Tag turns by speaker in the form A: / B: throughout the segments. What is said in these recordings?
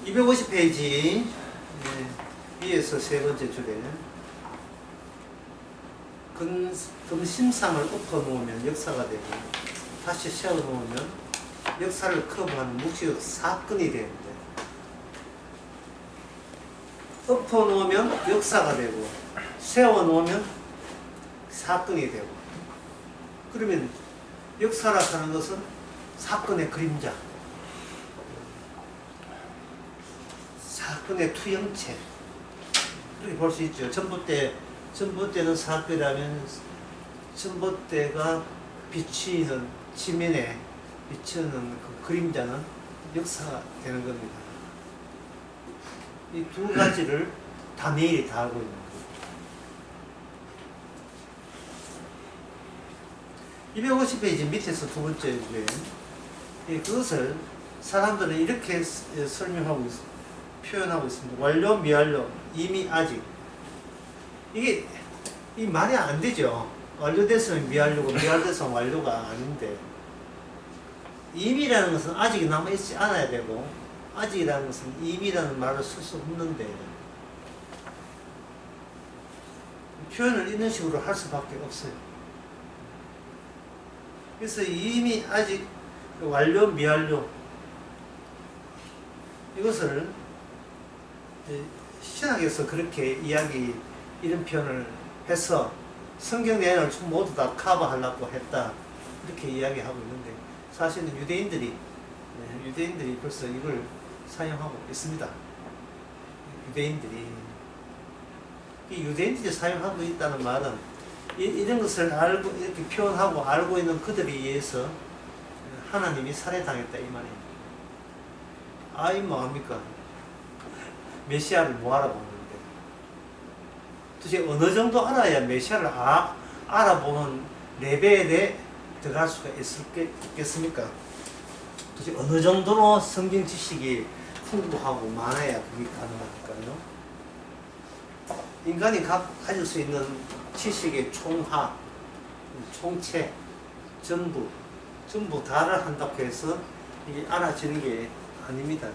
A: 250페이지 위에서 세 번째 줄에 금심상을 엎어놓으면 역사가 되고 다시 세워놓으면 역사를 커버하는 묵시적 사건이 되는데, 엎어놓으면 역사가 되고 세워놓으면 사건이 되고, 그러면 역사라 하는 것은 사건의 그림자, 사건의 투영체, 이렇게 볼 수 있죠. 전봇대는 사건이라면 전봇대가 비치는 지면에 비치는 그 그림자는 역사가 되는 겁니다. 이 두 가지를 다니엘이 다 알고 있는 거예요. 250페이지 밑에서 두 번째 주에 그것을 사람들은 이렇게 설명하고 표현하고 있습니다. 완료, 미완료, 이미, 아직. 이게 이 말이 안 되죠. 완료됐으면 미완료고 미완료됐으면 완료가 아닌데, 임이라는 것은 아직 남아있지 않아야 되고, 아직이라는 것은 임이라는 말을 쓸 수 없는데, 표현을 이런 식으로 할 수밖에 없어요. 그래서 이미, 아직, 완료, 미완료, 이것을 신학에서 그렇게 이런 표현을 해서 성경 내용을 모두 다 커버하려고 했다, 이렇게 이야기하고 있는데, 사실은 유대인들이 벌써 이걸 사용하고 있습니다. 유대인들이 사용하고 있다는 말은 이런 것을 알고, 이렇게 표현하고 알고 있는 그들에 의해서 하나님이 살해당했다, 이 말입니다. 아이 뭐합니까? 메시아를 뭐 알아보는데, 도대체 어느 정도 알아야 메시아를 알아보는 레벨에 들어갈 수가 있겠습니까? 도대체 어느 정도로 성경 지식이 풍부하고 많아야 그게 가능할까요? 인간이 가질 수 있는 지식의 총합, 총체, 전부 다를 한다고 해서 이게 알아지는 게 아닙니다.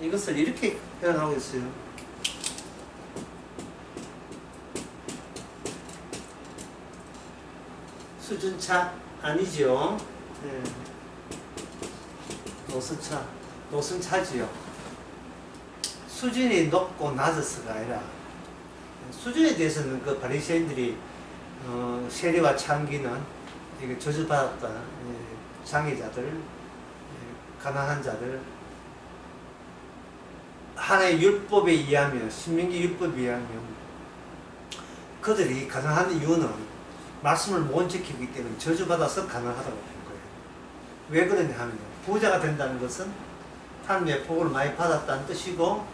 A: 이것을 이렇게 표현하고 있어요. 수준차 아니죠. 네. 노선차지요. 수준이 높고 낮아서가 아니라, 수준에 대해서는 그 바리새인들이 세리와 창기는 이게 저주받았다, 장애자들, 가난한 자들, 하나의 율법에 의하면, 신명기 율법에 의하면 그들이 가난한 이유는 말씀을 못 지키기 때문에 저주받아서 가난하다고 한 거예요. 왜 그러냐 하면, 부자가 된다는 것은 하나님의 복을 많이 받았다는 뜻이고,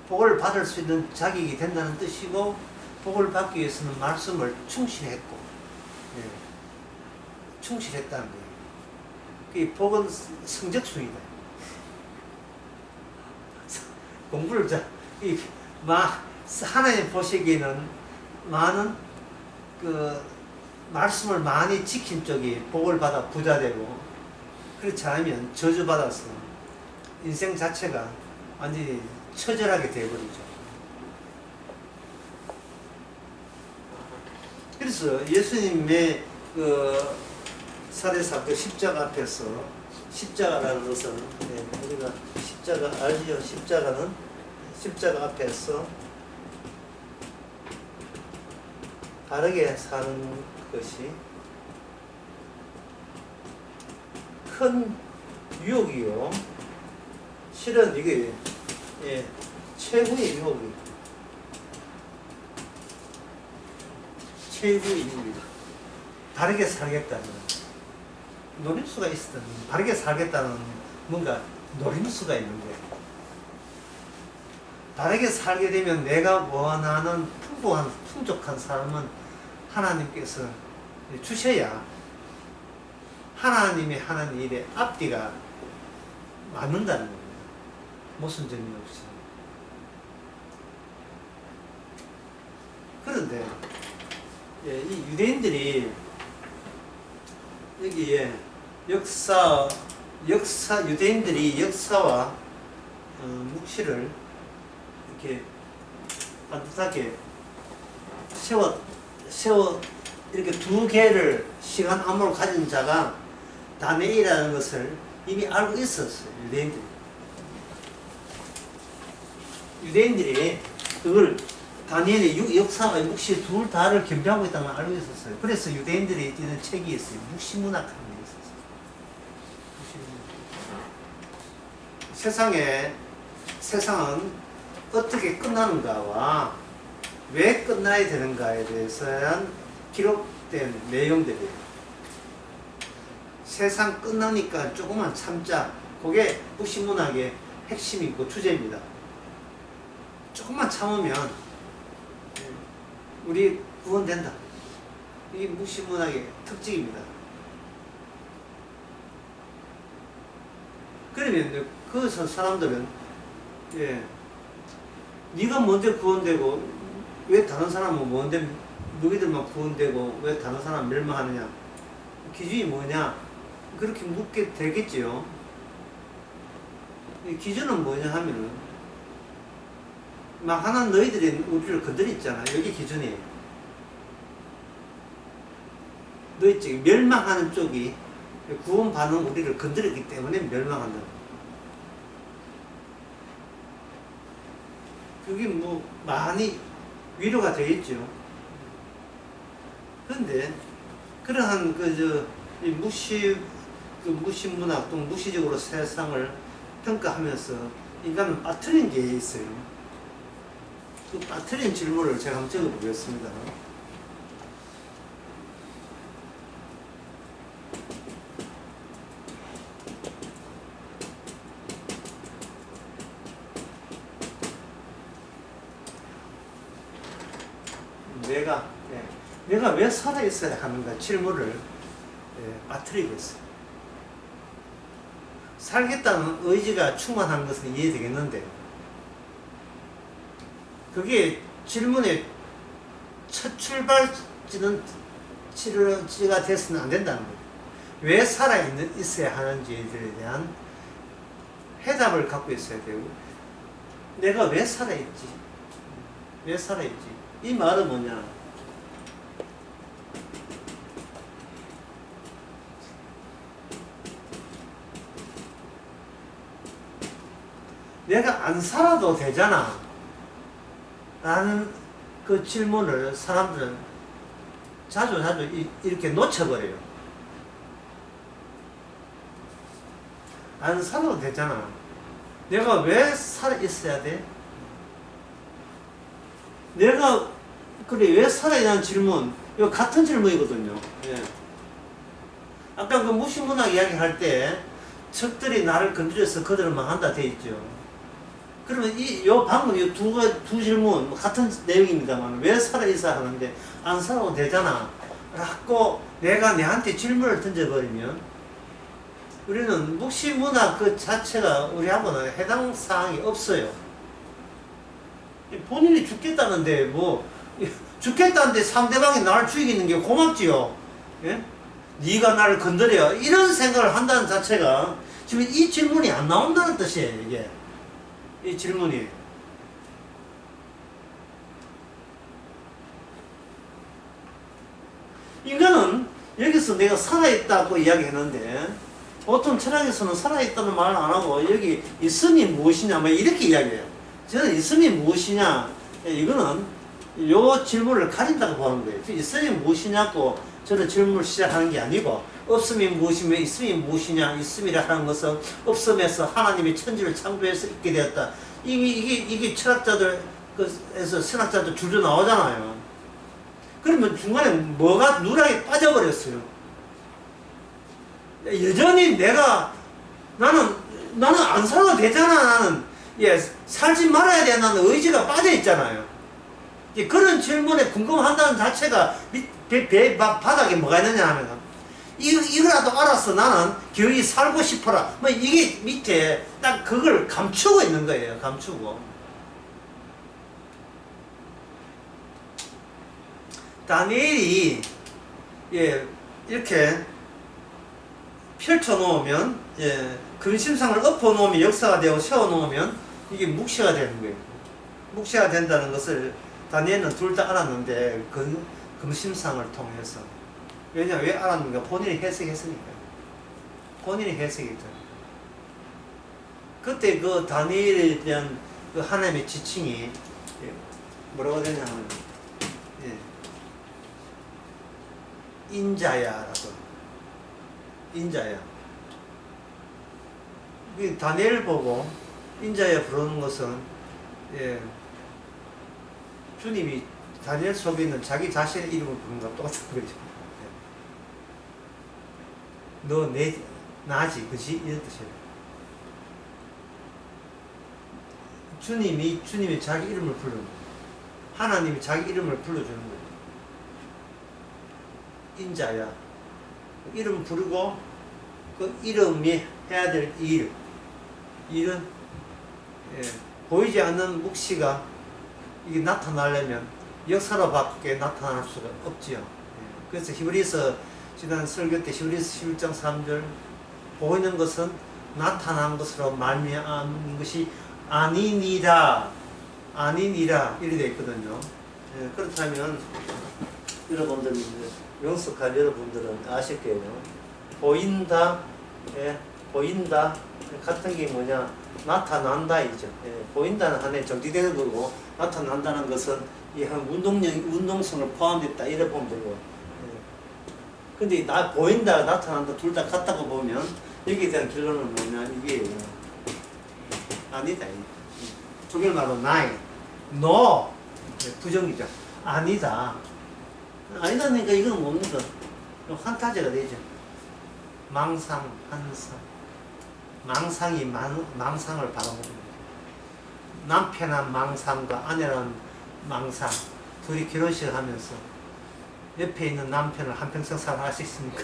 A: 복을 받을 수 있는 자격이 된다는 뜻이고, 복을 받기 위해서는 말씀을 충실했고, 충실했다는 거예요. 이 복은 성적순이다. 공부를 하나님 보시기에는 많은 말씀을 많이 지킨 쪽이 복을 받아 부자 되고, 그렇지 않으면 저주받아서 인생 자체가 완전히 처절하게 되어버리죠. 그래서 예수님의 살해사건, 십자가 앞에서, 십자가라는 것은, 우리가 십자가 알죠? 십자가 앞에서 바르게 사는 것이 큰 유혹이요. 실은 이게 최고의 유혹이에요. 최고의 유혹이다. 바르게 살겠다는, 노림수가 있었던, 바르게 살겠다는 뭔가 노림수가 있는데, 바르게 살게 되면 내가 원하는 풍족한 삶은 하나님께서 주셔야 하나님이 하는 일에 앞뒤가 맞는다는 겁니다. 모순점이 없이. 그런데 이 유대인들이 여기에 역사, 유대인들이 역사와 묵시를 이렇게 반듯하게 세워 이렇게 두 개를 시간 암호로 가진 자가 다니엘이라는 것을 이미 알고 있었어요. 유대인들이 그걸 다니엘의 역사와 묵시 둘 다를 겸비하고 있다는 걸 알고 있었어요. 그래서 유대인들이 띄는 책이 있어요. 묵시문학하는 게 있었어요. 세상은 어떻게 끝나는가와 왜 끝나야 되는가에 대해서 기록된 내용들이에요. 세상 끝나니까 조금만 참자. 그게 묵시문학의 핵심이고 주제입니다. 조금만 참으면 우리 구원된다. 이게 묵시문학의 특징입니다. 그러면 그 사람들은 네가 뭔데 구원되고 왜 다른 사람은 뭔데 너희들만 구원되고 왜 다른 사람은 멸망하느냐? 기준이 뭐냐? 그렇게 묻게 되겠지요. 이 기준은 뭐냐 하면은 막 하나 너희들이 우리를 건드렸잖아. 여기 기준이에요. 너희 쪽이 멸망하는 쪽이 구원받는 우리를 건드렸기 때문에 멸망한다. 그게 뭐 많이 위로가 되겠죠. 그런데 그러한 이 무신문학 또는 무시적으로 세상을 평가하면서 인간은 빠뜨린 게 있어요. 그 빠뜨린 질문을 제가 한번 적어보겠습니다. 내가 왜 살아있어야 하는가 질문을 빠뜨리고 있어요. 살겠다는 의지가 충만한 것은 이해되겠는데 그게 질문의 첫 출발지가 됐으면 안 된다는 거예요. 왜 살아있어야 하는지에 대한 해답을 갖고 있어야 되고 내가 왜 살아있지? 왜 살아있지? 이 말은 뭐냐? 내가 안 살아도 되잖아 라는 그 질문을 사람들은 자주 이렇게 놓쳐버려요. 안 살아도 되잖아. 내가 왜 살아있어야 돼? 내가 왜 살아있냐는 질문, 이거 같은 질문이거든요. 아까 그 무신문학 이야기 할 때 적들이 나를 건드려서 그들을 망한다 돼 있죠. 그러면 방금 두 질문 같은 내용입니다만 왜 살아있어야 하는데 안 살아도 되잖아 라고 내가 내한테 질문을 던져버리면 우리는 묵시문학 그 자체가 우리하고는 해당 사항이 없어요. 본인이 죽겠다는데 죽겠다는데 상대방이 나를 죽이는 게 고맙지요. 예? 네가 나를 건드려 이런 생각을 한다는 자체가 지금 이 질문이 안 나온다는 뜻이에요. 이게 이 질문이 인간은 여기서 내가 살아있다고 이야기했는데 보통 철학에서는 살아있다는 말을 안 하고 여기 있음이 무엇이냐 이렇게 이야기해요. 저는 있음이 무엇이냐 이거는 요 질문을 가진다고 보는 거예요. 있음이 무엇이냐고 저는 질문을 시작하는 게 아니고 없음이 무엇이며 있음이 무엇이냐. 있음이라 하는 것은 없음에서 하나님이 천지를 창조해서 있게 되었다. 이게 철학자들에서 신학자들 줄여 나오잖아요. 그러면 중간에 뭐가 누락이 빠져버렸어요. 여전히 나는 안 살아도 되잖아. 살지 말아야 된다는 의지가 빠져 있잖아요. 그런 질문에 궁금한다는 자체가 배 바닥에 뭐가 있느냐 하면 이거라도 알아서 나는 겨우 살고 싶어라. 이게 밑에 딱 그걸 감추고 있는 거예요. 감추고. 다니엘이 이렇게 펼쳐 놓으면 그런 심상을 엎어놓으면 역사가 되고 세워놓으면 이게 묵시가 되는 거예요. 묵시가 된다는 것을 다니엘은 둘 다 알았는데 금심상을 통해서. 왜냐하면 왜 알았는가? 본인이 해석했으니까요. 본인이 해석했잖아요. 그때 그 다니엘에 대한 그 하나님의 지칭이 뭐라고 되냐면 인자야라고. 인자야. 다니엘 보고 인자야 부르는 것은 주님이 다니엘 속에 있는 자기 자신의 이름을 부르는 것과 똑같은 거죠. 너 나지, 그지? 이런 뜻이에요. 주님이 자기 이름을 부르는 거예요. 하나님이 자기 이름을 불러주는 거예요. 인자야. 이름 부르고 그 이름이 해야 될 일은 보이지 않는 묵시가 이게 나타나려면 역사로밖에 나타날 수가 없지요. 그래서 히브리서 지난 설교 때 히브리서 11장 3절 보이는 것은 나타난 것으로 말미암은 것이 아니니라 이렇게 되어 있거든요. 그렇다면 여러분들 명석한 여러분들은 아실 거예요. 보인다 같은 게 뭐냐? 나타난다이죠. 보인다는 한에 정지되는 거고 나타난다는 것은 이 한 운동성을 포함됐다 이래 보면 되고. 근데 보인다, 나타난다 둘 다 같다고 보면 여기에 대한 결론은 뭐냐? 이게 아니다. 조결말로 나이, no 부정이죠. 아니다. 아니다니까 이건 뭡니까? 환타제가 되죠. 망상, 한상. 망상이 망상을 바라봅니다. 남편한 망상과 아내란 망상. 둘이 결혼식을 하면서 옆에 있는 남편을 한평생 사랑하시겠습니까?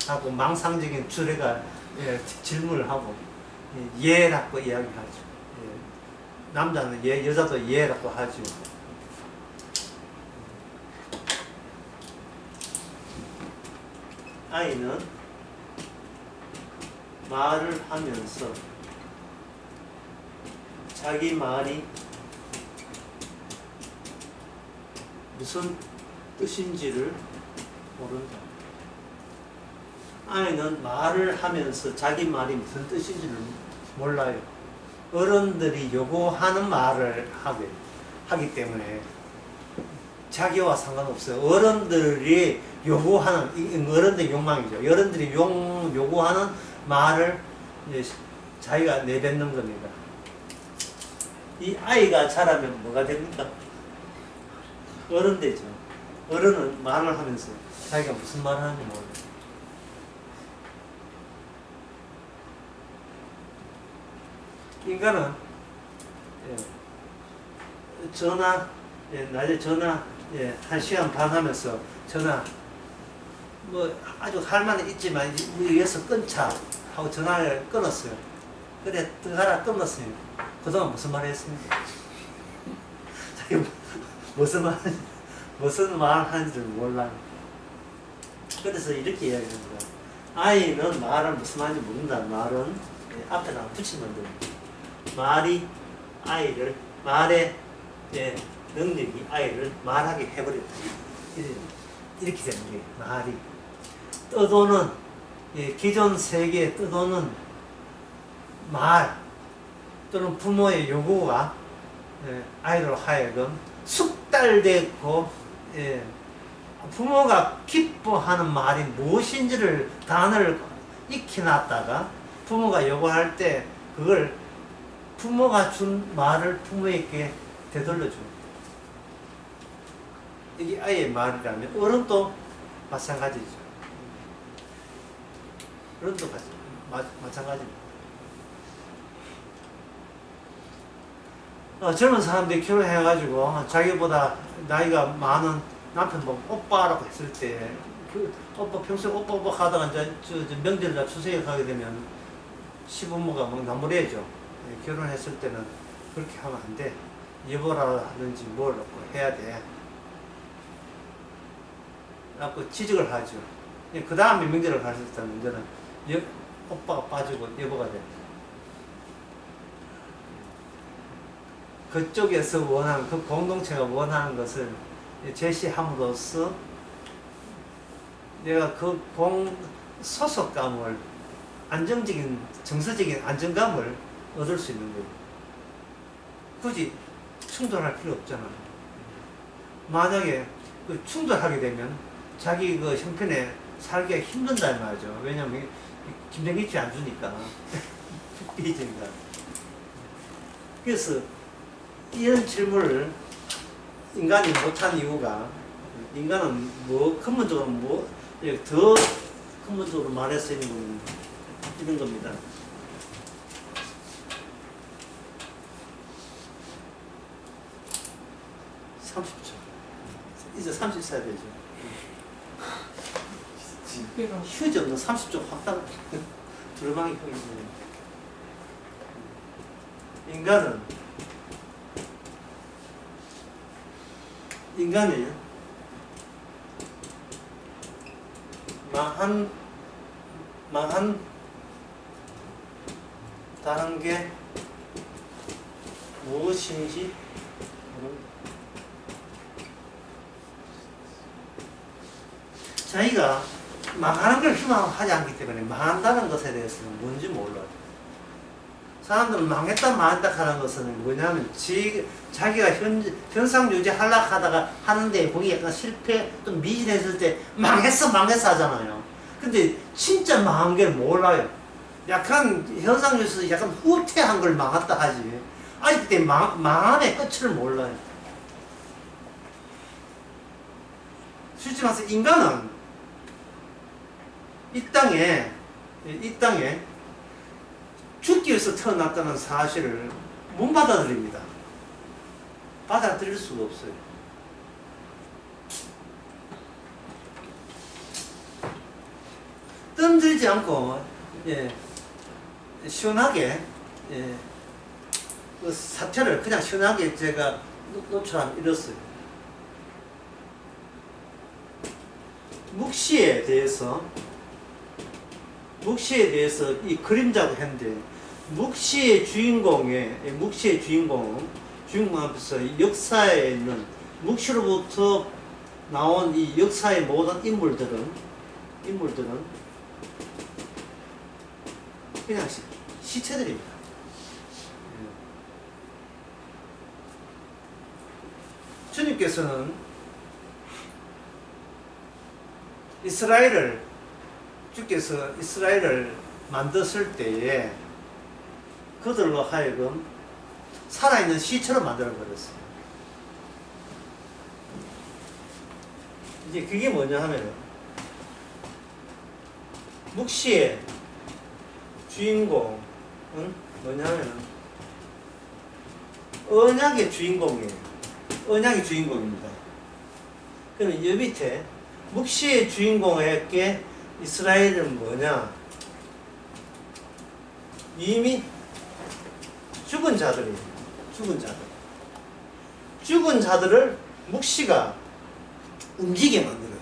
A: 하고 망상적인 주례가 질문을 하고 예라고 이야기하죠. 남자는 여자도 예라고 하죠. 아이는 말을 하면서 자기 말이 무슨 뜻인지를 모른다. 아이는 말을 하면서 자기 말이 무슨 뜻인지를 몰라요. 어른들이 요구하는 말을 하기 때문에 자기와 상관없어요. 어른들이 요구하는, 어른들의 욕망이죠. 어른들이 요구하는 말을 자기가 내뱉는 겁니다. 이 아이가 자라면 뭐가 됩니까? 어른 되죠. 어른은 말을 하면서 자기가 무슨 말을 하는지 모르요. 인간은 전화, 낮에 전화 1시간 반 하면서 전화 뭐 아주 할 만은 있지만 위에서 끊자 하고 전화를 끊었어요. 그래 들어가라 끊었어요. 그동안 무슨 말 했습니까? 자기 무슨 말 하는지를 몰라요. 그래서 이렇게 이야기합니다. 아이는 말을 무슨 말인지 모른다. 말은 앞에다가 붙이면 됩니다. 말의 능력이 아이를 말하게 해버렸다. 이렇게 되는 게 말이. 떠도는, 기존 세계에 떠도는 말 또는 부모의 요구가 아이로 하여금 숙달되고 부모가 기뻐하는 말이 무엇인지를 단어를 익혀놨다가 부모가 요구할 때 그걸 부모가 준 말을 부모에게 되돌려줍니다. 이게 아이의 말이라면 어른도 마찬가지죠. 어른도 마찬가지입니다. 젊은 사람들이 결혼해가지고 자기보다 나이가 많은 남편 보고 오빠라고 했을 때 그 오빠 평소에 오빠 하다가 이제 명절이나 추석에 가게 되면 시부모가 막 나무래죠. 결혼했을 때는 그렇게 하면 안 돼. 여보라든지 뭐라고 해야 돼. 그래갖고 취직을 하죠. 그 다음에 명절을 갔을 때는 이제는 오빠가 빠지고 여보가 돼. 그쪽에서 원하는, 그 공동체가 원하는 것을 제시함으로써 내가 그 소속감을, 안정적인, 정서적인 안정감을 얻을 수 있는 거예요. 굳이 충돌할 필요 없잖아. 만약에 그 충돌하게 되면 자기 그 형편에 살기가 힘든다 말이죠. 왜냐면 김정일치 안 주니까. 삐지니까. 그래서 이런 질문을 인간이 못한 이유가, 인간은 뭐 근본적으로 더 근본적으로 말할 수 있는 건 이런 겁니다. 이제 30 써야 되죠. 휴지 없는 30초 확 따라 두루마기 형이네. 인간이 망한 다른 게 무엇인지 자기가 망하는 걸 희망하지 않기 때문에 망한다는 것에 대해서는 뭔지 몰라요. 사람들은 망했다 하는 것은 뭐냐면 자기가 현상 유지하려고 하다가 하는데 거기 약간 실패 또 미진했을 때 망했어 하잖아요. 근데 진짜 망한 걸 몰라요. 약간 현상 유지에서 약간 후퇴한 걸 망했다 하지. 아직 그때 망함의 끝을 몰라요. 솔직히 말해서 인간은 이 땅에 죽기 위해서 태어났다는 사실을 못 받아들입니다. 받아들일 수가 없어요. 뜸들이지 않고 시원하게 그 사태를 그냥 시원하게 제가 노출하면 이렇어요. 묵시에 대해서 이 그림자고 했는데 묵시의 주인공 앞에서 역사에 있는 묵시로부터 나온 이 역사의 모든 인물들은 그냥 시체들입니다. 주님께서는 주께서 이스라엘을 만드실 때에 그들로 하여금 살아있는 시체로 만들어버렸어요. 이제 그게 뭐냐 하면 묵시의 주인공은 뭐냐 하면 언약의 주인공이에요. 언약의 주인공입니다. 그럼 이 밑에 묵시의 주인공에게 이스라엘은 뭐냐? 이미 죽은 자들이에요. 죽은 자들을 묵시가 움직이게 만들어요.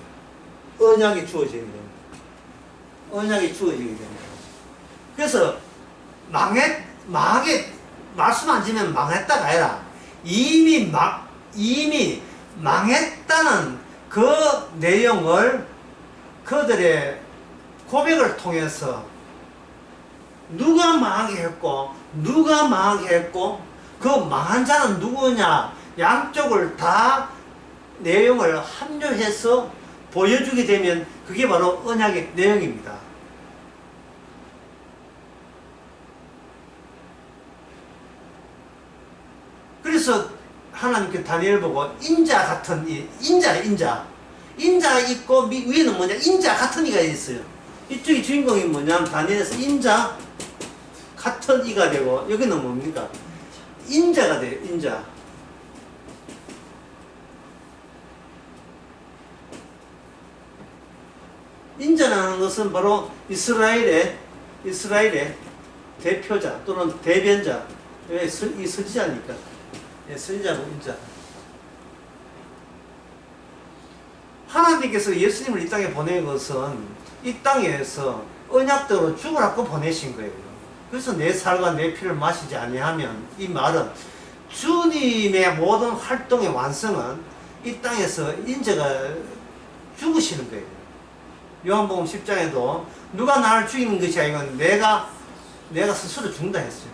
A: 언약이 주어지게 됩니다. 그래서 망하게 말씀 안 지면 망했다가 아니라 이미 망했다는 그 내용을 그들의 고백을 통해서 누가 망하게 했고 그 망한 자는 누구냐 양쪽을 다 내용을 합류해서 보여주게 되면 그게 바로 언약의 내용입니다. 그래서 하나님께 다니엘 보고 인자 같은 인자가 있고 위에는 뭐냐 인자 같은 이가 있어요. 이쪽이 주인공이 뭐냐면 다니엘에서 인자 같은 이가 되고 여기는 뭡니까? 인자가 돼요. 인자라는 것은 바로 이스라엘의 대표자 또는 대변자, 이 선지자니까. 선지자고 인자. 하나님께서 예수님을 이 땅에 보낸 것은 이 땅에서 언약대로 죽으라고 보내신 거예요. 그래서 내 살과 내 피를 마시지 아니하면 이 말은 주님의 모든 활동의 완성은 이 땅에서 인자가 죽으시는 거예요. 요한복음 10장에도 누가 나를 죽이는 것이 아니고 내가 스스로 죽는다 했어요.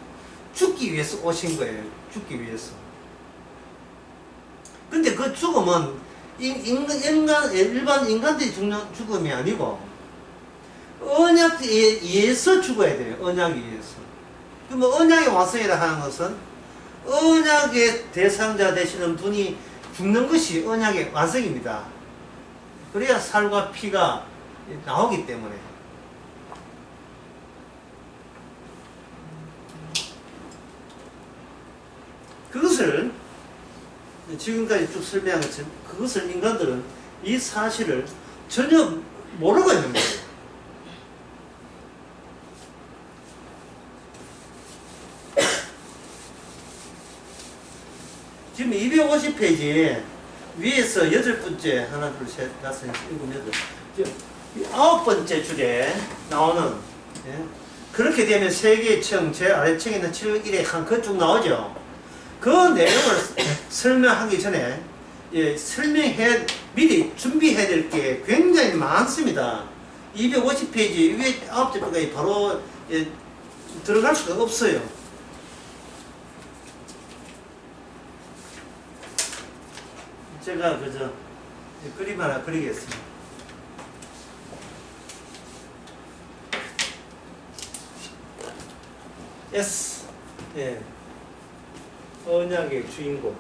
A: 죽기 위해서 오신 거예요. 죽기 위해서. 근데 그 죽음은 일반 인간들이 죽는 죽음이 아니고 언약에 의해서 죽어야 돼요. 언약에 의해서. 그러면 언약의 완성이라 하는 것은 언약의 대상자 되시는 분이 죽는 것이 언약의 완성입니다. 그래야 살과 피가 나오기 때문에. 그것을 지금까지 쭉 설명한 것처럼 그것을 인간들은 이 사실을 전혀 모르고 있는 거예요. 지금 250페이지에 위에서 8번째 하나 둘 셋 다섯 일곱 여덟 9번째 줄에 나오는 그렇게 되면 세계청 제 아래층에 있는 701에 한 그쪽 나오죠. 그 내용을 설명하기 전에 미리 준비해야 될 게 굉장히 많습니다. 250페이지 위에 9번까지 바로 들어갈 수가 없어요. 제가 그저 그림 하나 그리겠습니다. S 언약의 주인공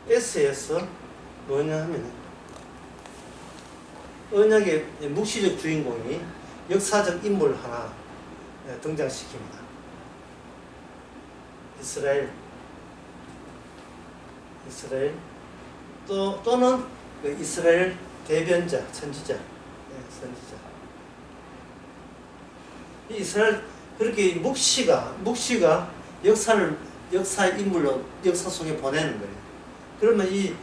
A: S에서 뭐냐 하면 언약의 묵시적 주인공이 역사적 인물 하나 등장시킵니다. 이스라엘 또는 그 이스라엘 대변자 선지자. 이스라엘 그렇게 묵시가 역사 인물로 역사 속에 보내는 거예요. 그러면 이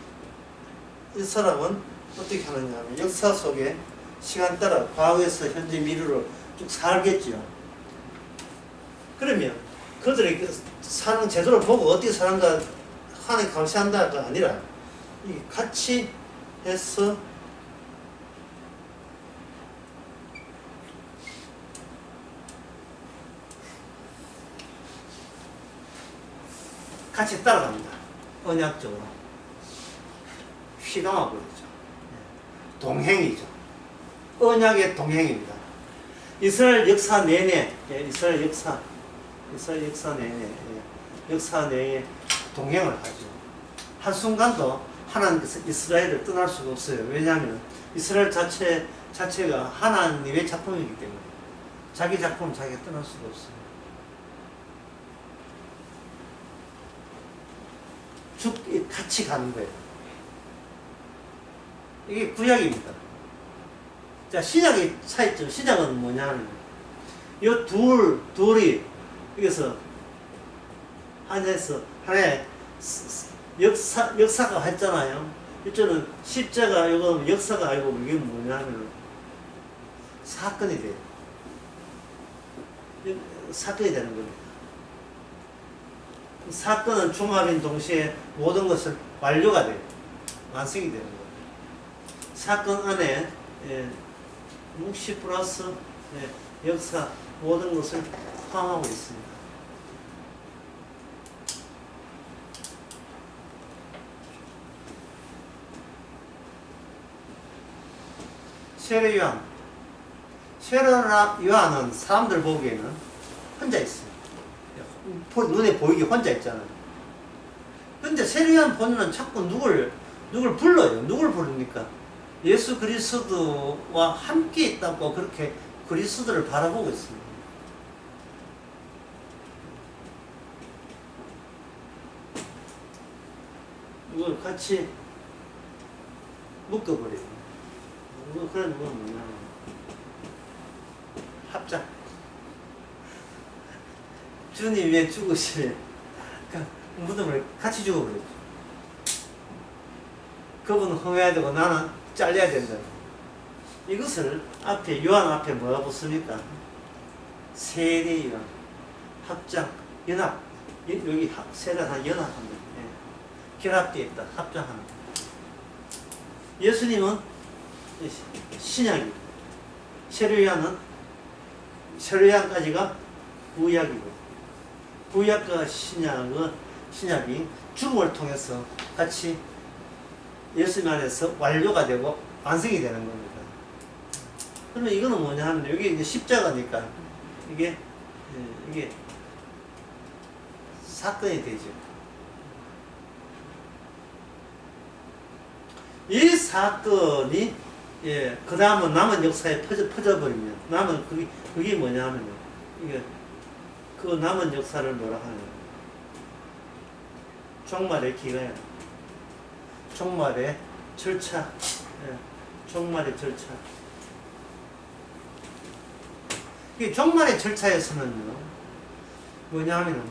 A: 사람은 어떻게 하느냐 하면 역사 속에 시간 따라 과거에서 현재 미래로 쭉 살겠죠. 그러면 그들의 사는 제도를 보고 어떻게 사는가 하나님 감시한다가 아니라 같이 해서 같이 따라갑니다. 언약적으로 휘감아 버리죠. 동행이죠. 언약의 동행입니다. 이스라엘 역사 내내 이스라엘 역사 내에 동행을 하죠. 한순간도 하나님께서 이스라엘을 떠날 수가 없어요. 왜냐하면 이스라엘 자체가 하나님의 작품이기 때문에 자기 작품은 자기가 떠날 수가 없어요. 같이 가는 거예요. 이게 구약입니다. 자, 신약의 차이점, 신약은 뭐냐 하면 이 둘이 여기서 하나의 역사가 했잖아요. 이쪽은 십자가, 이거는 역사가 아니고 이게 뭐냐 하면 사건이 돼요. 사건이 되는 겁니다. 사건은 종합인 동시에 모든 것을 완료가 돼요. 완성이 되는 거예요. 사건 안에 묵시 플러스 역사 모든 것을 포함하고 있습니다. 세례 요한은 사람들 보기에는 혼자 있어요. 눈에 보이게 혼자 있잖아요. 근데 세례 요한 본인은 자꾸 누굴 불러요. 누굴 부릅니까? 예수 그리스도와 함께 있다고 그렇게 그리스도를 바라보고 있습니다. 이걸 같이 묶어버려요. 그런 건 뭐냐? 합작. 주님 위에 죽으실 무덤을 같이 죽어버렸죠. 그분은 흥해야 되고 나는 잘려야 된다. 이것을 앞에 요한 앞에 뭐가 붙습니까? 세례 요한, 합장, 연합. 여기 세가 다 연합합니다. 예. 결합되어 있다. 합장하는. 예수님은 신약이고, 세례요한까지가 구약이고, 구약과 신약이 죽음을 통해서 같이 예수님 안에서 완료가 되고 완성이 되는 겁니다. 그러면 이거는 뭐냐 하면 여기 이제 십자가니까 이게 사건이 되죠. 이 사건이 그 다음은 남은 역사에 퍼져버리면 그게 뭐냐 하면 이게 그 남은 역사를 뭐라 하냐, 종말의 기간, 종말의 절차, 종말의 절차. 이 종말의 절차에서는요, 뭐냐 하면은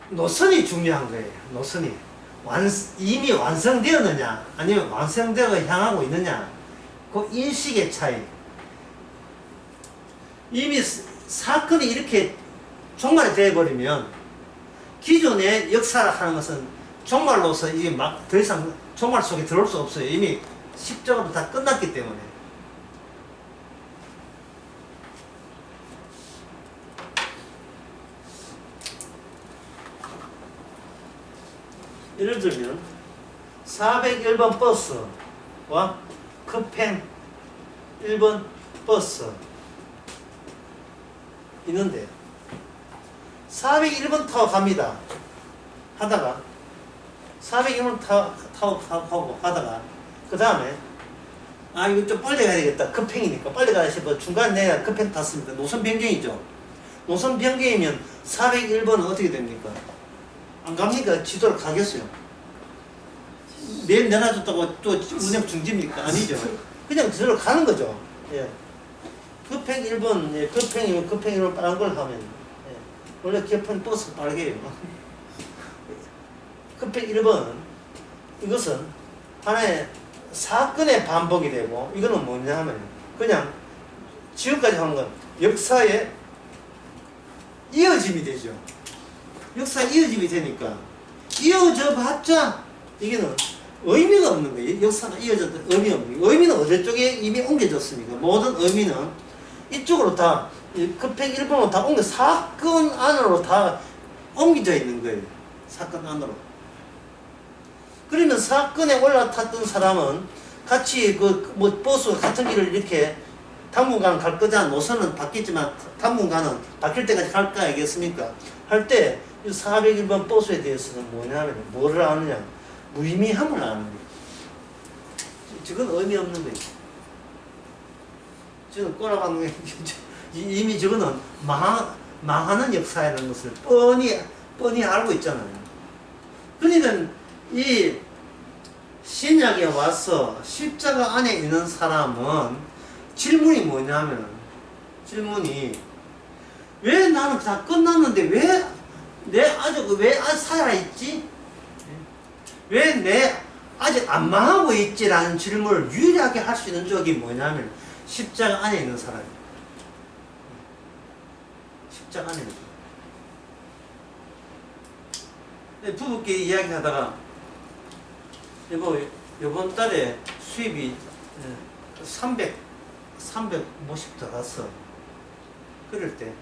A: 노선이 중요한 거예요. 노선이 이미 완성되었느냐 아니면 완성되어 향하고 있느냐, 그 인식의 차이. 이미 사건이 이렇게 종말이 되어버리면 기존의 역사를 하는 것은 종말로서 이제 막 더 이상 종말 속에 들어올 수 없어요. 이미 십자가로 다 끝났기 때문에. 예를 들면 401번 버스와 급행 1번 버스 있는데 401번 타고 갑니다. 하다가 401번 타고 가다가 그 다음에 이거 좀 빨리 가야 되겠다. 급행이니까 빨리 가야 싶어 중간에 내가 급행 탔습니다. 노선 변경이죠. 노선 변경이면 401번은 어떻게 됩니까? 안 갑니까? 지도를 가겠어요. 내일 내놔줬다고 또 운행 중지입니까? 아니죠. 그냥 지도를 가는 거죠. 예. 급행 1번, 급행이면 급행으로 빠른 걸 하면, 원래 급행 버스 빠르게 해요. 급행 1번, 이것은 하나의 사건의 반복이 되고, 이거는 뭐냐 하면, 그냥 지금까지 하는 건 역사의 이어짐이 되죠. 역사 이어짐이 되니까, 이어져 봤자, 이게는 의미가 없는 거예요. 역사가 이어졌던 의미가 없는 거예요. 의미는 어느 쪽에 이미 옮겨졌습니까? 모든 의미는 이쪽으로 다 급행 1번으로 다 옮겨 사건 안으로 다 옮겨져 있는 거예요. 사건 안으로. 그러면 사건에 올라탔던 사람은 같이 버스 같은 길을 이렇게 당분간 갈 거잖아. 노선은 바뀌지만 당분간은 바뀔 때까지 갈 거 아니겠습니까? 할 때 401번 버스에 대해서는 뭐냐면 뭐를 아느냐? 무의미함을 아는 거예요. 저건 의미 없는 거예요. 저는 꼬라박는 거예요. 이미 저거는 망하는 역사라는 것을 뻔히 알고 있잖아요. 그러니까 이 신약에 와서 십자가 안에 있는 사람은 질문이 뭐냐면, 질문이 왜 나는 다 끝났는데 왜 아직 살아있지? 왜 내 아직 안 망하고 있지라는 질문을 유일하게 할 수 있는 적이 뭐냐면 십자가 안에 있는 사람이에요. 십자가 안에 있는 사람. 부부끼리 이야기하다가 이번 달에 수입이 350 들어갔어. 그럴 때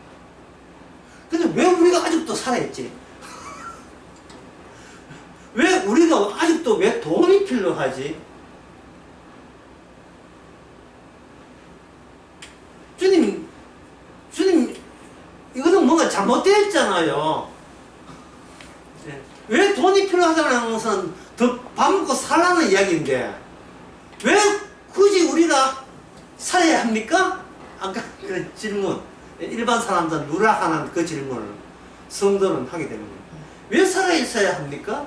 A: 근데 왜 우리가 아직도 살아있지? 왜 우리가 아직도 왜 돈이 필요하지? 주님, 이거는 뭔가 잘못되어 있잖아요. 왜 돈이 필요하다는 것은 더 밥 먹고 살라는 이야기인데, 왜 굳이 우리가 살아야 합니까? 아까 그 질문, 일반 사람들 누락하는 그 질문을 성도는 하게 되는 거예요. 왜 살아 있어야 합니까?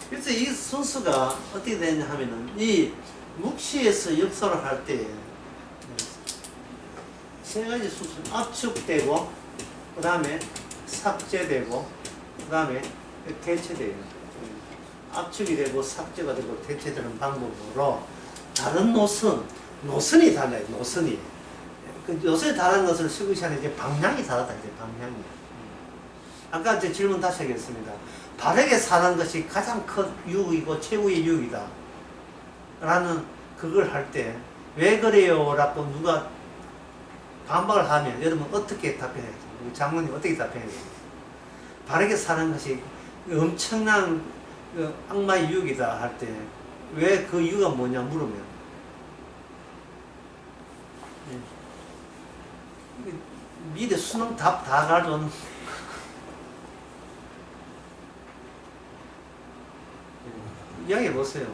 A: 그래서 이 순서가 어떻게 되냐 하면은, 이 묵시에서 역사를 할 때 세 가지 순서, 압축되고, 그 다음에 삭제되고, 그 다음에 대체돼요. 압축이 되고 삭제가 되고 대체되는 방법으로 다른 노선이 달라요. 노선이 다른 것을 쓰고 시작하는 이제 방향이 다르다. 이제 방향이. 아까 제 질문 다시 하겠습니다. 바르게 사는 것이 가장 큰 유익이고 최고의 유익이다. 라는 그걸 할 때 왜 그래요? 라고 누가 반박을 하면 여러분 어떻게 답변해야 돼요? 장모님 어떻게 답변해야 돼요? 바르게 사는 것이 엄청난 악마의 유익이다 할 때 왜 그 이유가 뭐냐 물으면 미래 수능 답 다 가져온 이야기해 보세요.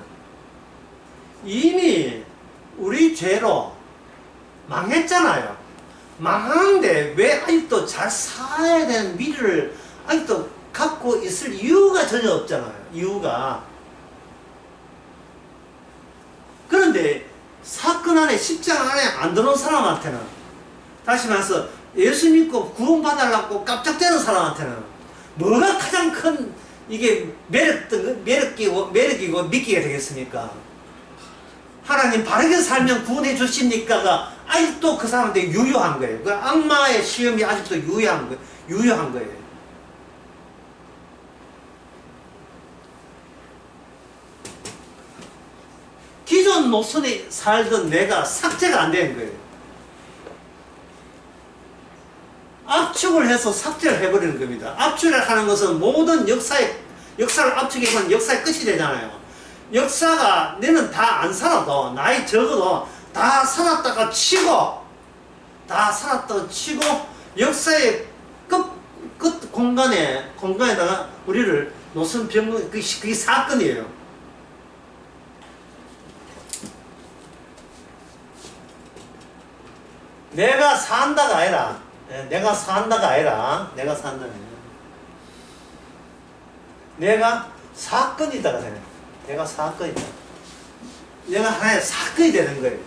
A: 이미 우리 죄로 망했잖아요. 망하는데 왜 아직도 잘 살아야 되는 미래를 아직도 갖고 있을 이유가 전혀 없잖아요. 이유가. 그런데 사건 안에 십자가 안에 안 들어온 사람한테는 다시 말해서 예수 믿고 구원받으려고 깜짝대는 사람한테는 뭐가 가장 큰 이게 매력이고 믿기가 되겠습니까? 하나님 바르게 살면 구원해 주십니까가 아직도 그 사람한테 유효한 거예요. 그 악마의 시험이 아직도 유효한 거예요. 기존 노선에 살던 내가 삭제가 안 되는 거예요. 압축을 해서 삭제를 해버리는 겁니다. 압축을 하는 것은 모든 역사를 압축해서는 역사의 끝이 되잖아요. 역사가 너는 다 안 살아도 나이 적어도 다 살았다가 치고 역사의 끝 공간에다가 우리를 노선 변경 그게 사건이에요. 내가 산다가 아니라 내가 사건이다가 되네. 내가 사건이다. 내가 하나의 사건이 되는 거예요.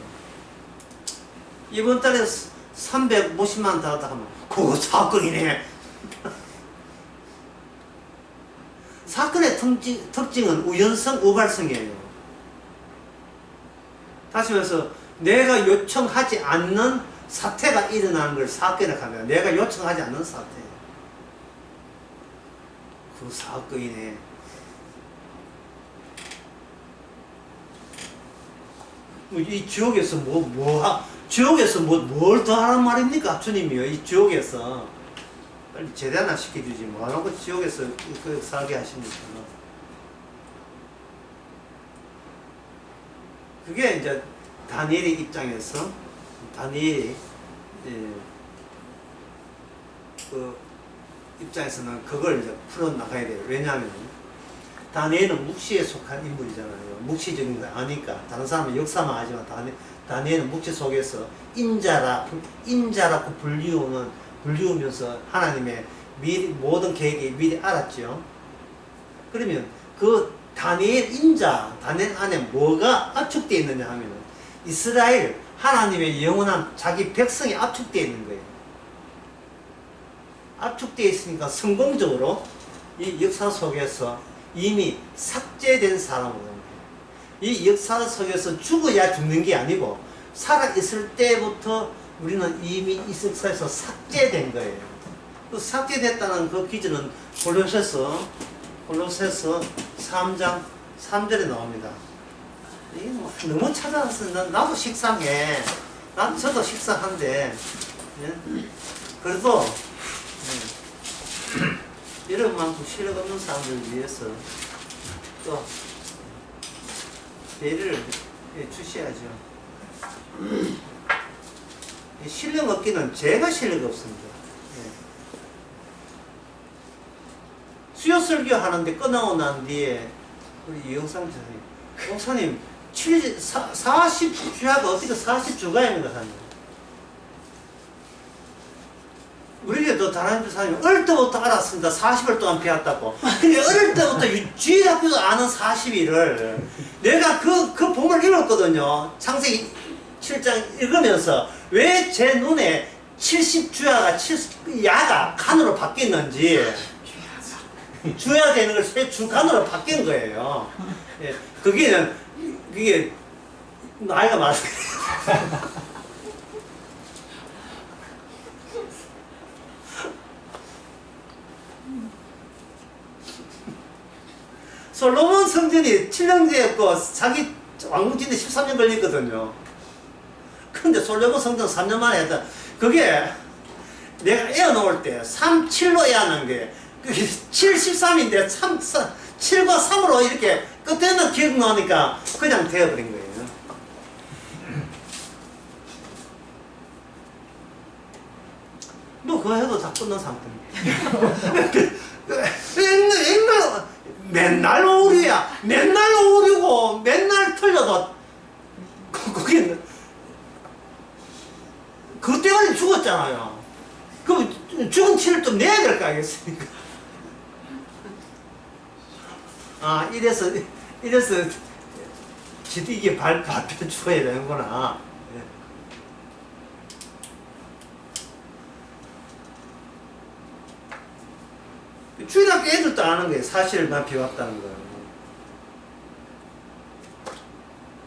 A: 이번 달에 350만 더 하다 하면 그거 사건이네. 사건의 특징은 우연성, 우발성이에요. 다시 말해서 내가 요청하지 않는 사태가 일어나는 걸 사건이라고 합니다. 내가 요청하지 않는 사태. 그 사건이네. 이 지옥에서 지옥에서 뭘 더 하란 말입니까? 주님이요. 이 지옥에서 빨리 제대하나 시켜주지 뭐하라고 지옥에서 살게 하십니까? 그게 이제 다니엘의 입장에서 다니엘이 그 입장에서는 그걸 이제 풀어나가야 돼요. 왜냐하면 다니엘은 묵시에 속한 인물이잖아요. 묵시적인 거 아니까. 다른 사람은 역사만 하지만 다니엘은 묵시 속에서 인자라고 불리우면서 하나님의 모든 계획이 미리 알았죠. 그러면 그 다니엘 안에 뭐가 압축되어 있느냐 하면 이스라엘 하나님의 영원한 자기 백성이 압축되어 있는 거예요. 압축되어 있으니까 성공적으로 이 역사 속에서 이미 삭제된 사람으로 이 역사 속에서 죽어야 죽는 게 아니고 살아있을 때부터 우리는 이미 이 역사에서 삭제된 거예요. 그 삭제됐다는 그 기준은 골로새서 3장 3절에 나옵니다. 이게 뭐 너무 찾아왔으면 나도 식상해. 저도 식상한데 그래도 여러분만큼 실력 없는 사람들을 위해서 또 배려를 주셔야죠. 실력 없기는 제가 실력 없습니다. 수요 설교 하는데 끝나고 난 뒤에 우리 이영상 목사님 40주야가 어떻게 40주가입니까? 우리에도 다른 사람이 어릴 때부터 알았습니다. 40일 동안 배웠다고. 근데 어릴 때부터 주일학교도 아는 40일을 내가 그 본을 읽었거든요. 창세기 7장 읽으면서 왜 제 눈에 70주야가 야가 간으로 바뀌었는지 줘야 되는 걸 새 주간으로 바뀐 거예요. 예, 그게 나이가 많아요. 솔로몬 성전이 7년제였고 자기 왕궁진데 13년 걸렸거든요. 근데 솔로몬 성전 3년 만에 했다. 그게 내가 에어놓을 때 3, 7로 에어놓은 게 그게 7, 13인데 7과 3으로 이렇게 끝에는 기억 나오니까 그냥 되어버린 거예요. 뭐 그거 해도 다 끝난 상태입니다. 맨날 오류야. 맨날 오류고 맨날 틀려도 그게 그것 때문에 죽었잖아요. 그럼 죽은 티를 좀 내야 될 거 아니겠습니까? 아 이래서 이게 발표 죽어야 되는구나. 주일학교 애들도 아는 거예요. 사실을 난 배웠다는 거예요.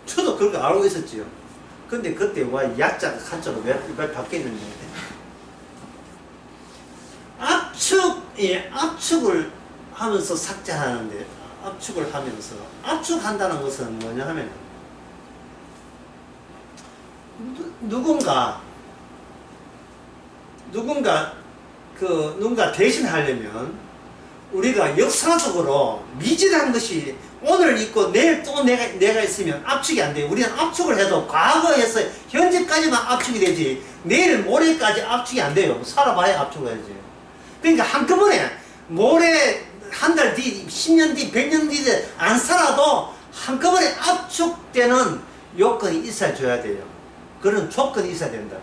A: 저도 그렇게 알고 있었지요. 근데 그때 와 약자가 한자로 왜 바뀌었는데 압축을 하면서 삭제하는데 압축을 하면서 압축한다는 것은 뭐냐 하면 누군가 대신하려면 우리가 역사적으로 미진한 것이 오늘 있고 내일 또 내가 있으면 압축이 안 돼요. 우리는 압축을 해도 과거에서 현재까지만 압축이 되지 내일 모레까지 압축이 안 돼요. 살아봐야 압축을 해야지. 그러니까 한꺼번에 모레 한 달 뒤, 10년 뒤, 100년 뒤 안 살아도 한꺼번에 압축되는 요건이 있어줘야 돼요. 그런 조건이 있어야 된다.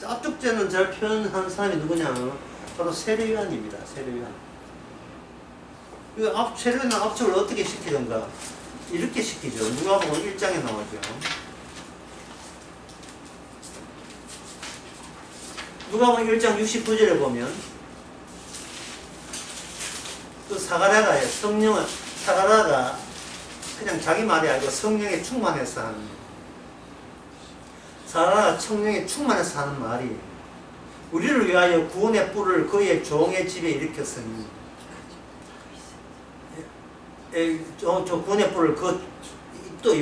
A: 압축되는 잘 표현하는 사람이 누구냐? 바로 세례요한입니다. 세례요한. 세례요한 압축을 어떻게 시키던가? 이렇게 시키죠. 누가복음 1장에 나오죠. 누가복음 1장 69절에 보면 또 사가랴가 그냥 자기 말이 아니고 성령에 충만해서 하는 사가랴가 성령에 충만해서 하는 말이 우리를 위하여 구원의 뿔을 그의 종의 집에 일으켰으니 저 구원의 뿔을 또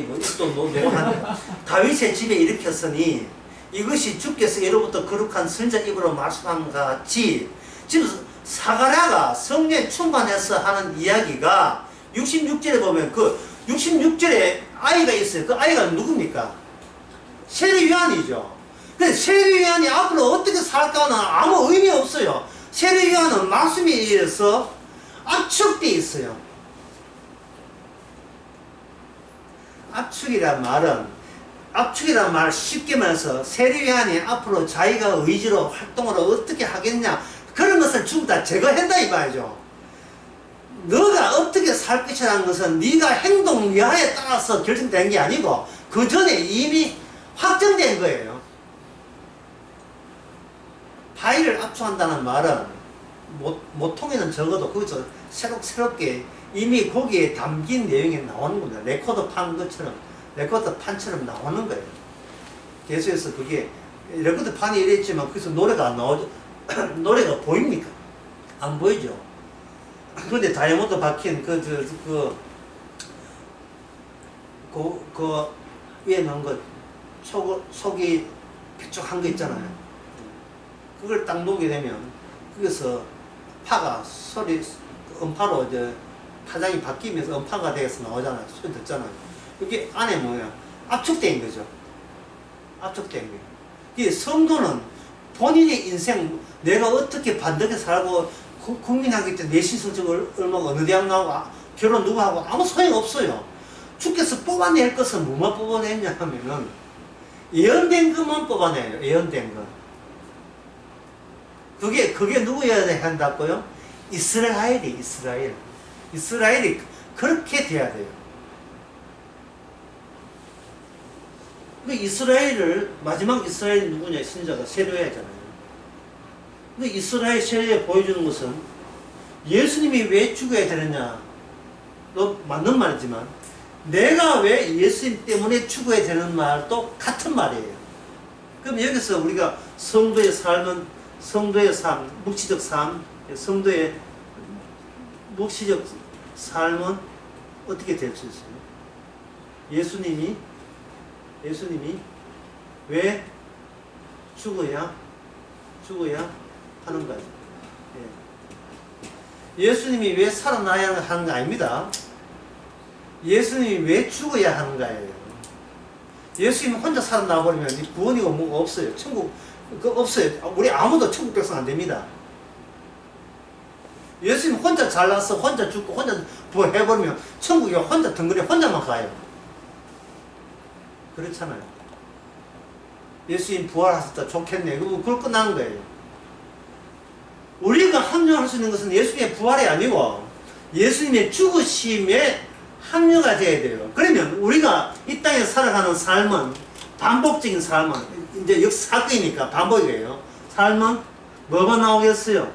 A: 노한 다윗의 집에 일으켰으니 이것이 주께서 예로부터 거룩한 선자 입으로 말씀한 것 같이 지금 사가랴가 성령에 충만해서 하는 이야기가 66절에 보면 그 66절에 아이가 있어요. 그 아이가 누굽니까? 세례요한이죠. 근데 세례요한이 앞으로 어떻게 살까는 아무 의미 없어요. 세례요한은 말씀에 의해서 압축되어 있어요. 압축이란 말 쉽게 말해서 세례요한이 앞으로 자기가 의지로 활동을 어떻게 하겠냐 그런 것을 전부 다 제거한다 이 말이죠. 너가 어떻게 살 것이라는 것은 네가 행동 여하에 따라서 결정된 게 아니고 그 전에 이미 확정된 거예요. 파일을 압축한다는 말은 모통에는 적어도 거기서 새롭게 이미 거기에 담긴 내용이 나오는 겁니다. 레코드 판처럼 나오는 거예요. 계속해서 그게 레코드 판이 이랬지만 거기서 노래가 안 나오죠. 노래가 보입니까? 안 보이죠. 그런데 다이아몬드 박힌 그 위에 넣은 거 속이 뾰족한 거 있잖아요. 그걸 딱 놓게 되면 거기서 음파로 이제 파장이 바뀌면서 음파가 돼서 나오잖아요. 소리 듣잖아요. 이게 안에 뭐야? 압축된 거죠. 압축된 거예요. 이 성도는 본인의 인생, 내가 어떻게 반듯하게 살고, 국민학교 때 내신성적을 얼마고 어느 대학 나오고, 결혼 누구 하고 아무 소용 없어요. 주께서 뽑아낼 것은 뭐만 뽑아냈냐 하면은, 예언된 것만 뽑아내요. 예언된 것. 그게 누구여야 한다고요? 이스라엘이 그렇게 돼야 돼요. 마지막 이스라엘이 누구냐? 선지자가 세례야잖아요. 근데 이스라엘 세례에 보여주는 것은 예수님이 왜 죽어야 되느냐? 맞는 말이지만 내가 왜 예수님 때문에 죽어야 되는 말도 같은 말이에요. 그럼 여기서 우리가 성도의 삶은 성도의 삶, 묵시적 삶, 성도의 묵시적 삶은 어떻게 될 수 있어요? 예수님이 왜 죽어야 하는가요? 예수님이 왜 살아나야 하는 거 아닙니다. 예수님이 왜 죽어야 하는 거예요. 예수님 혼자 살아나 버리면 구원이고 뭐가 없어요. 천국 없어요. 우리 아무도 천국 백성 안 됩니다. 예수님 혼자 잘나서 혼자 죽고 혼자 부활해버리면 천국에 혼자 덩그리 혼자만 가요. 그렇잖아요. 예수님 부활하셨다 좋겠네. 그걸 끝나는 거예요. 우리가 합류할 수 있는 것은 예수님의 부활이 아니고 예수님의 죽으심에 합류가 돼야 돼요. 그러면 우리가 이 땅에 살아가는 삶은 반복적인 삶은 이제 사건이니까 반복이에요. 삶은 뭐가 나오겠어요?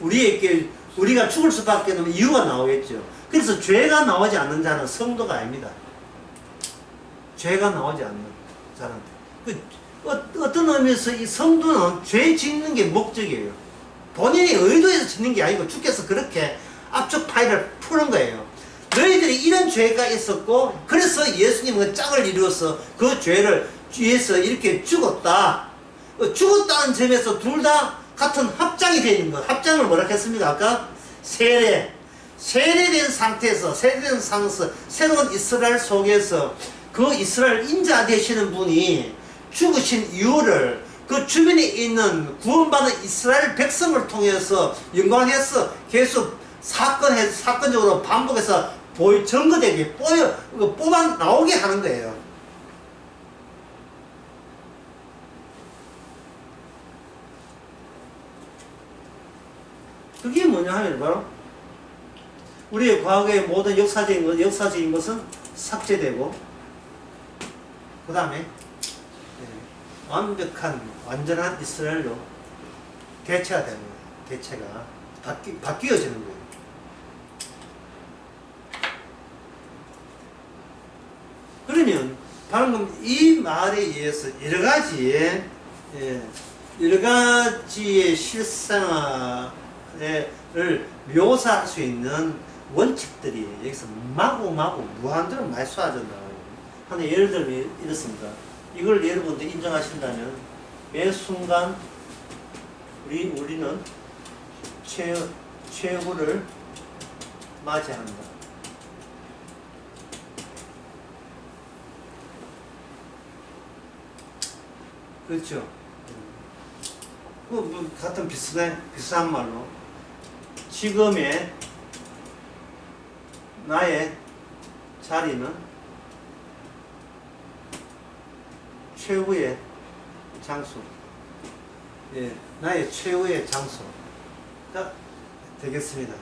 A: 우리가 죽을 수밖에 없는 이유가 나오겠죠. 그래서 죄가 나오지 않는 자는 성도가 아닙니다. 죄가 나오지 않는 자는 어떤 의미에서 이 성도는 죄 짓는 게 목적이에요. 본인이 의도해서 짓는 게 아니고 주께서 그렇게 압축 파일을 푸는 거예요. 너희들이 이런 죄가 있었고 그래서 예수님은 짝을 이루어서 그 죄를 위해서 이렇게 죽었다. 죽었다는 점에서 둘 다 같은 합장이 되어 있는 거. 합장을 뭐라 했습니까? 아까 세례된 상태에서 새로운 이스라엘 속에서 그 이스라엘 인자 되시는 분이 죽으신 이유를 그 주변에 있는 구원받은 이스라엘 백성을 통해서 연관해서 계속 사건적으로 반복해서 증거되게 뽑아 나오게 하는 거예요. 그게 뭐냐 하면 바로 우리의 과거의 모든 역사적인 것은 삭제되고 그 다음에 완전한 이스라엘로 대체가 되는 거예요. 대체가 바뀌어지는 거예요. 그러면 방금 이 말에 의해서 여러 가지의 실생활을 묘사할 수 있는 원칙들이 여기서 마구마구 무한대로 많이 쏟아져 나와요. 하나 예를 들면 이렇습니다. 이걸 여러분들 인정하신다면 매 순간 우리는 최후를 맞이한다. 그렇죠. 같은 비슷한 말로 지금의 나의 자리는 최후의 장소, 나의 최후의 장소가 되겠습니다.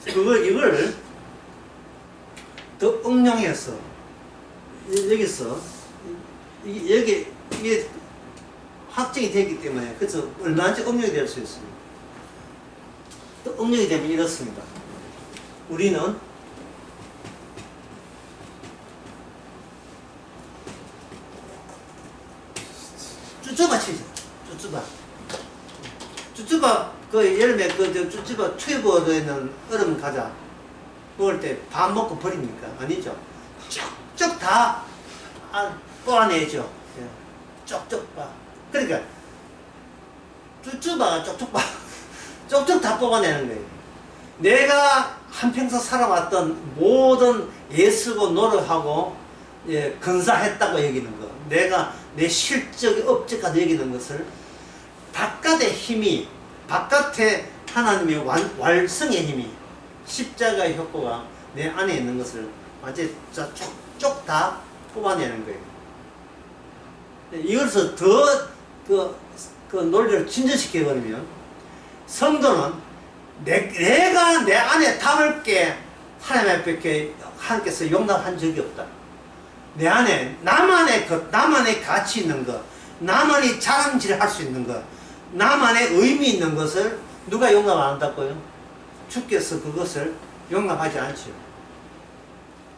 A: 이걸 더 응용해서 여기서 이게 확정이 되기 때문에 그래서 얼마든지 응용이 될 수 있습니다. 또 응용이 되면 이렇습니다. 우리는 쭈쭈바 치죠. 쭈쭈바 그 여름에 쭈쭈바 튜브로 있는 얼음 과자 먹을 때 밥 먹고 버립니까? 아니죠. 쭉쭉 다 뽑아내죠. 쪽쪽 봐. 그러니까 쭈쭈바가 쪽쪽 다 뽑아내는 거예요. 내가 한평생 살아왔던 모든 애쓰고 노력하고 근사했다고 여기는 거, 내가 내 실적이 업적까지 여기는 것을 바깥의 힘이, 바깥의 하나님의 완성의 힘이, 십자가의 효과가 내 안에 있는 것을 완전히 쪽쪽 다 뽑아내는 거예요. 이것을 더 그 논리를 진전시켜버리면 성도는 내가 내 안에 담을 게 하나님 앞에 하나님께서 용납한 적이 없다. 내 안에 나만의 가치 있는 것, 나만이 자랑질할 수 있는 것, 나만의 의미 있는 것을 누가 용납 안 한다고요? 주께서 그것을 용납하지 않죠.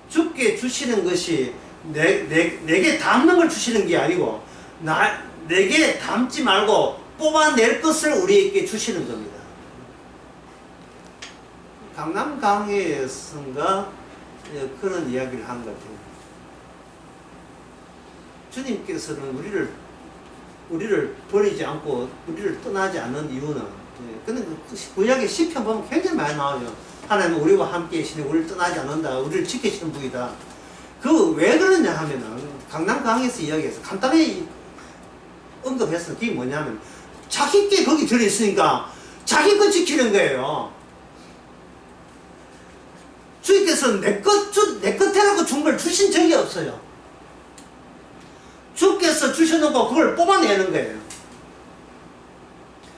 A: 주께 주시는 것이 내게 담는 걸 주시는 게 아니고 내게 담지 말고 뽑아낼 것을 우리에게 주시는 겁니다. 강남 강의에서인가 그런 이야기를 한 것 같아요. 주님께서는 우리를 버리지 않고 우리를 떠나지 않는 이유는, 근데 구약의 시편 보면 굉장히 많이 나와요. 하나님은 우리와 함께 계시니 우리를 떠나지 않는다, 우리를 지키시는 분이다. 그 왜 그러냐 하면은 강남 강의에서 이야기해서 간단히 언급했어. 그게 뭐냐면 자기께 거기 들어있으니까 자기 것 지키는 거예요. 주님께서는 내 것 해라고 준 걸 주신 적이 없어요. 주께서 주셔놓고 그걸 뽑아내는 거예요.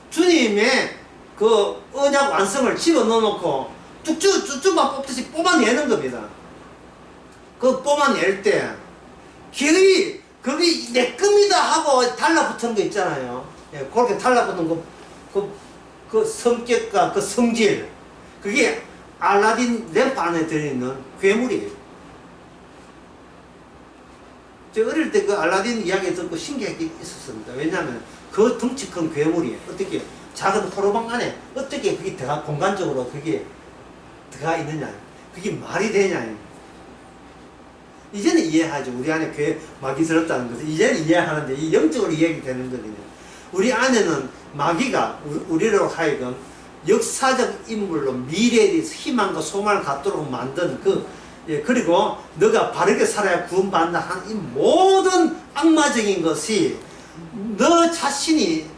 A: 주님의 그 언약 완성을 집어넣어놓고 쭉쭉쭉쭉만 뽑듯이 뽑아내는 겁니다. 그 뽑아낼 때 거기 내 겁니다 하고 달라붙은 거 있잖아요. 예, 그렇게 달라붙는 그 성격과 그 성질, 그게 알라딘 램프 안에 들어있는 괴물이에요. 저 어릴 때 그 알라딘 이야기 듣고 신기한 게 있었습니다. 왜냐하면 그 덩치 큰 괴물이 어떻게 작은 호로방 안에 어떻게 그게 공간적으로 그게 들어가 있느냐, 그게 말이 되냐. 이제는 이해하죠. 우리 안에 마귀 들었다는 것을 이제는 이해하는데, 이 영적으로 이해가 되는 거거든요. 우리 안에는 마귀가 우리로 하여금 역사적 인물로 미래에 대해서 희망과 소망을 갖도록 만든 그리고 너가 바르게 살아야 구원받는다 하는 이 모든 악마적인 것이 너 자신이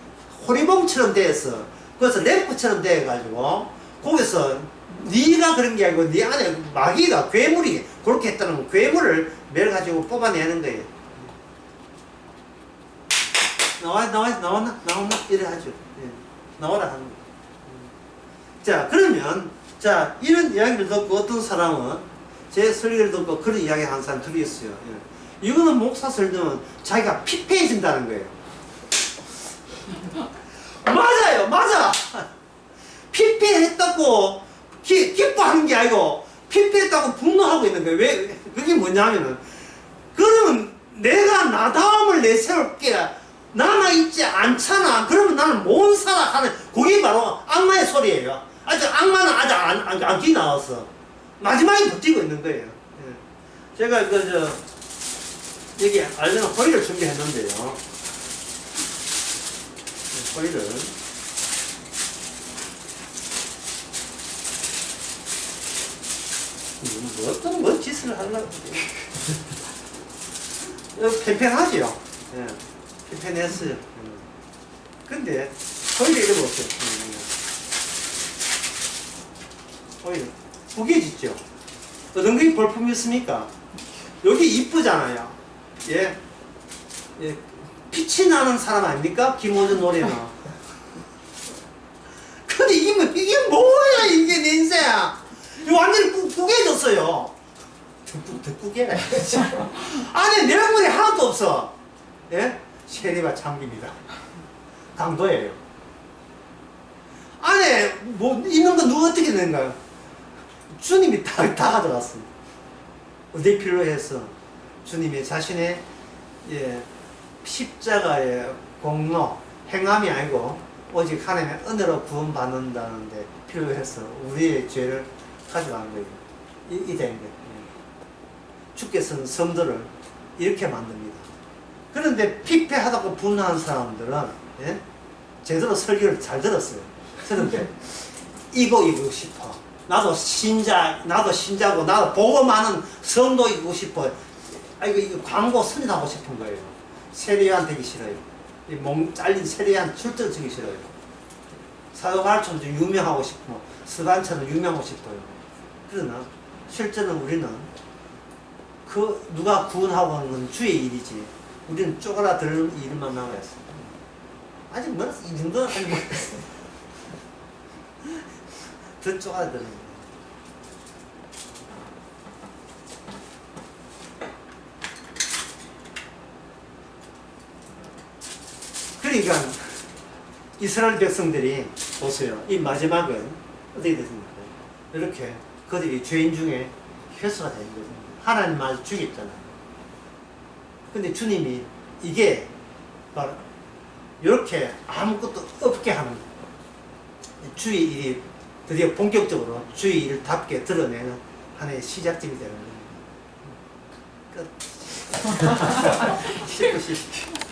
A: 호리봉처럼 되어서, 그래서 램프처럼 되어가지고 거기서 네가 그런 게 아니고 네 안에 마귀가, 괴물이 그렇게 했다는 괴물을 매가지고 뽑아내는 거예요. 나왔나? 이래 하죠. 예. 나와라 하는 거예요. 자, 그러면, 자, 이런 이야기를 듣고 어떤 사람은 제 설교를 듣고 그런 이야기 하는 사람 둘이 있어요. 예. 이거는 목사 설교는 자기가 피폐해진다는 거예요. 맞아요, 맞아! 피폐했다고 기뻐하는 게 아니고 피폐했다고 분노하고 있는 거예요. 왜? 그게 뭐냐면은, 그러면 내가 나다움을 내세울 게 남아있지 않잖아. 그러면 나는 못 살아 하는, 그게 바로 악마의 소리예요. 악마는 아직 안 나왔어. 마지막에 버티고 있는 거예요. 예. 제가 여기 알려는 호일을 준비했는데요. 호일을. 뭔 짓을 하려고. 팽팽하지요? 예. 팽팽했어요. 근데, 호일을 읽어보세요. 호일. 구겨지죠? 어떤 게 볼품이 있습니까? 여기 이쁘잖아요. 예. 예. 빛이 나는 사람 아닙니까? 김호준 노래는. 근데 이게 뭐야, 이게 내 인생아. 완전히 구겨졌어요. 더 구겨라. 안에 내용물이 하나도 없어. 예? 세리와 참기입니다. 강도예요. 안에 뭐 있는 건 누가 어떻게 되는가요? 주님이 다 가져갔습니다. 어디 필요해서 주님이 자신의 십자가의 공로, 행함이 아니고 오직 하나님의 은혜로 구원받는다는데 필요해서 우리의 죄를 가져간 거예요. 이 된 거예요. 주께서는 성도를 이렇게 만듭니다. 그런데 피폐하다고 분노한 사람들은 제대로 설교를 잘 들었어요. 그런데 이거 싶어. 나도 신자고 나도 복음 많은 성도이고 싶어. 이거 광고 선전하고 싶은 거예요. 세리안 되기 싫어요. 이 몸 잘린 세리안 출전 쓰기 싫어요. 사도바울처럼 좀 유명하고 싶고 스반처럼 유명하고 싶어요. 그러나 실제는 우리는 누가 구원하고 하는 건 주의 일이지, 우리는 쪼그라들 일만 남아 있어. 아직 멀었어. 이 정도는 아직 멀었어. 더 쪼그라드는 거예요. 그러니까 이스라엘 백성들이 보세요. 이 마지막은 어떻게 됐습니까? 이렇게 그들이 죄인 중에 회수가 되는 거죠. 하나님 말 죽였잖아요. 근데 주님이 이게 바로 이렇게 아무것도 없게 하는 주의 일이 드디어 본격적으로 주의 일답게 드러내는 하나의 시작점이 되는 겁니다. 끝. 19, 20.